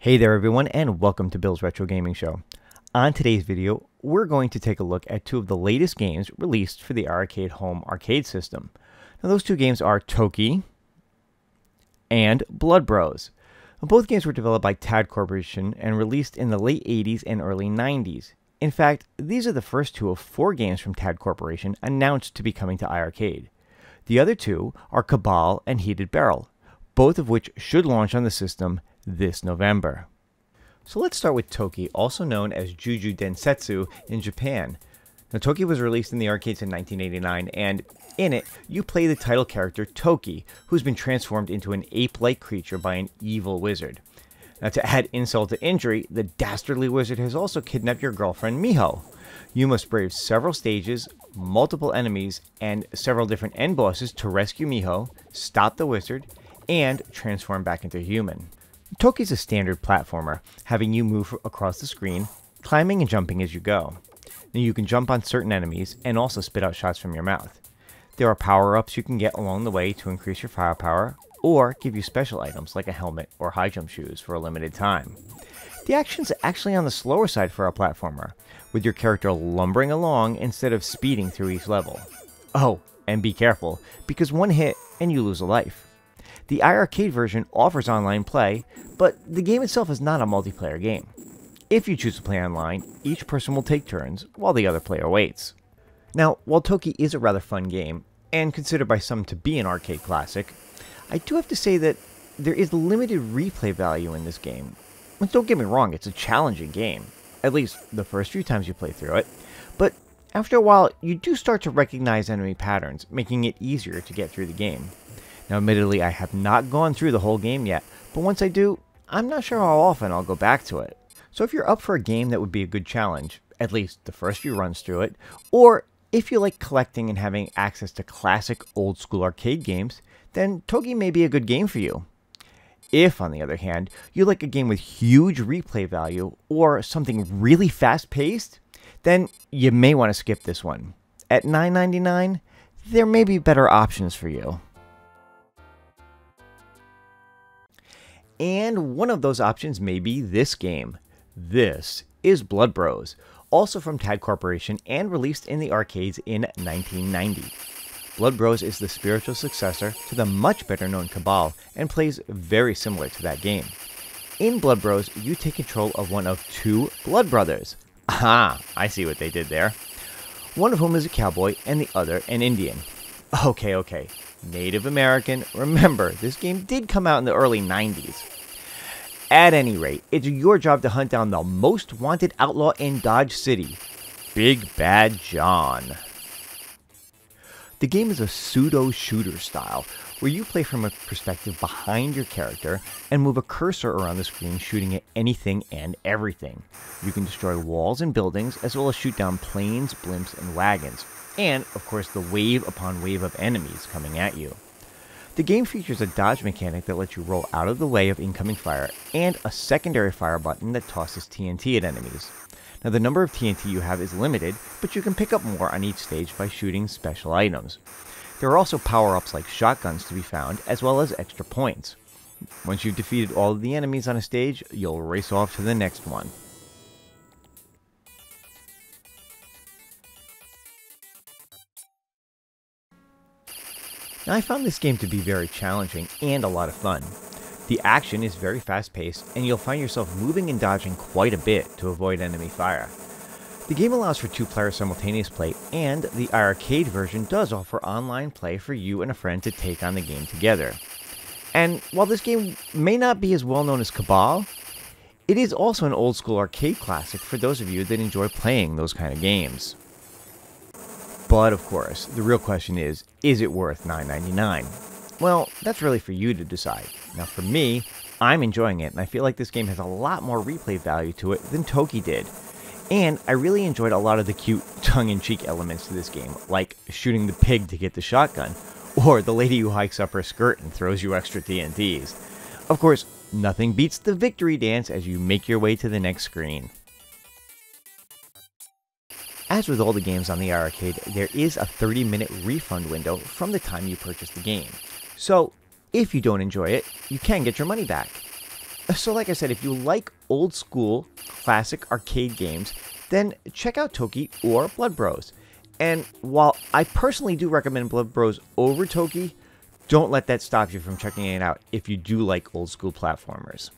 Hey there everyone, and welcome to Bill's Retro Gaming Show. On today's video, we're going to take a look at two of the latest games released for the iiRcade home arcade system. Now those two games are Toki and Blood Bros. Both games were developed by TAD Corporation and released in the late 80s and early 90s. In fact, these are the first two of 4 games from TAD Corporation announced to be coming to iiRcade. The other two are Cabal and Heated Barrel, both of which should launch on the system this November. So let's start with Toki, also known as Juju Densetsu in Japan. Now Toki was released in the arcades in 1989, and in it, you play the title character Toki, who's been transformed into an ape-like creature by an evil wizard. Now to add insult to injury, the dastardly wizard has also kidnapped your girlfriend Miho. You must brave several stages, multiple enemies, and several different end bosses to rescue Miho, stop the wizard, and transform back into human. Toki is a standard platformer, having you move across the screen, climbing and jumping as you go. Now you can jump on certain enemies and also spit out shots from your mouth. There are power-ups you can get along the way to increase your firepower, or give you special items like a helmet or high jump shoes for a limited time. The action's actually on the slower side for a platformer, with your character lumbering along instead of speeding through each level. Oh, and be careful, because one hit and you lose a life. The iiRcade version offers online play, but the game itself is not a multiplayer game. If you choose to play online, each person will take turns while the other player waits. Now, while Toki is a rather fun game, and considered by some to be an arcade classic, I do have to say that there is limited replay value in this game. Don't get me wrong, it's a challenging game, at least the first few times you play through it, but after a while you do start to recognize enemy patterns, making it easier to get through the game. Now admittedly, I have not gone through the whole game yet, but once I do, I'm not sure how often I'll go back to it. So if you're up for a game that would be a good challenge, at least the first few runs through it, or if you like collecting and having access to classic old school arcade games, then Toki may be a good game for you. If, on the other hand, you like a game with huge replay value or something really fast-paced, then you may want to skip this one. At $9.99, there may be better options for you. And one of those options may be this game. This is Blood Bros, also from TAD Corporation and released in the arcades in 1990. Blood Bros is the spiritual successor to the much better known Cabal and plays very similar to that game. In Blood Bros, you take control of one of 2 blood brothers. Aha, I see what they did there. One of whom is a cowboy and the other an Indian. Okay. Native American. Remember, this game did come out in the early 90s. At any rate, it's your job to hunt down the most wanted outlaw in Dodge City, Big Bad John. The game is a pseudo-shooter style, where you play from a perspective behind your character and move a cursor around the screen shooting at anything and everything. You can destroy walls and buildings, as well as shoot down planes, blimps, and wagons. And, of course, the wave upon wave of enemies coming at you. The game features a dodge mechanic that lets you roll out of the way of incoming fire, and a secondary fire button that tosses TNT at enemies. Now the number of TNT you have is limited, but you can pick up more on each stage by shooting special items. There are also power-ups like shotguns to be found, as well as extra points. Once you've defeated all of the enemies on a stage, you'll race off to the next one. Now, I found this game to be very challenging and a lot of fun. The action is very fast-paced, and you'll find yourself moving and dodging quite a bit to avoid enemy fire. The game allows for 2-player simultaneous play, and the iiRcade version does offer online play for you and a friend to take on the game together. And while this game may not be as well known as Cabal, it is also an old-school arcade classic for those of you that enjoy playing those kind of games. But of course, the real question is it worth $9.99? Well, that's really for you to decide. Now for me, I'm enjoying it, and I feel like this game has a lot more replay value to it than Toki did. And I really enjoyed a lot of the cute tongue-in-cheek elements to this game, like shooting the pig to get the shotgun, or the lady who hikes up her skirt and throws you extra TNTs. Of course, nothing beats the victory dance as you make your way to the next screen. As with all the games on the iiRcade, there is a 30-minute refund window from the time you purchase the game. So, if you don't enjoy it, you can get your money back. So like I said, if you like old school classic arcade games, then check out Toki or Blood Bros. And while I personally do recommend Blood Bros over Toki, don't let that stop you from checking it out if you do like old school platformers.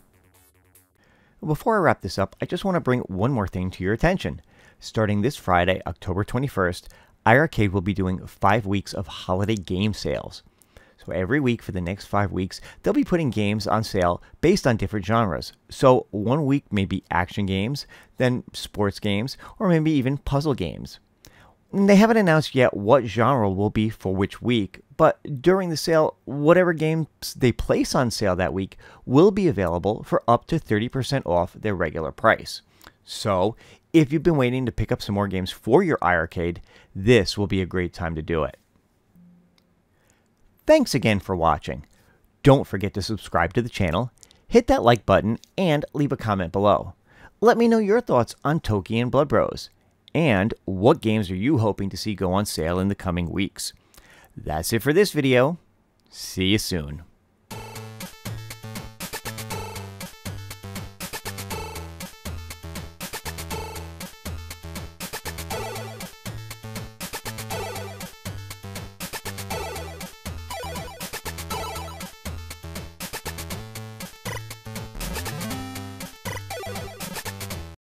Before I wrap this up, I just want to bring one more thing to your attention. Starting this Friday, October 21st, iiRcade will be doing 5 weeks of holiday game sales. So every week for the next 5 weeks, they'll be putting games on sale based on different genres. So one week may be action games, then sports games, or maybe even puzzle games. They haven't announced yet what genre will be for which week, but during the sale, whatever games they place on sale that week will be available for up to 30% off their regular price. So if you've been waiting to pick up some more games for your iiRcade, this will be a great time to do it. Thanks again for watching. Don't forget to subscribe to the channel, hit that like button, and leave a comment below. Let me know your thoughts on Toki and Blood Bros. And what games are you hoping to see go on sale in the coming weeks? That's it for this video. See you soon.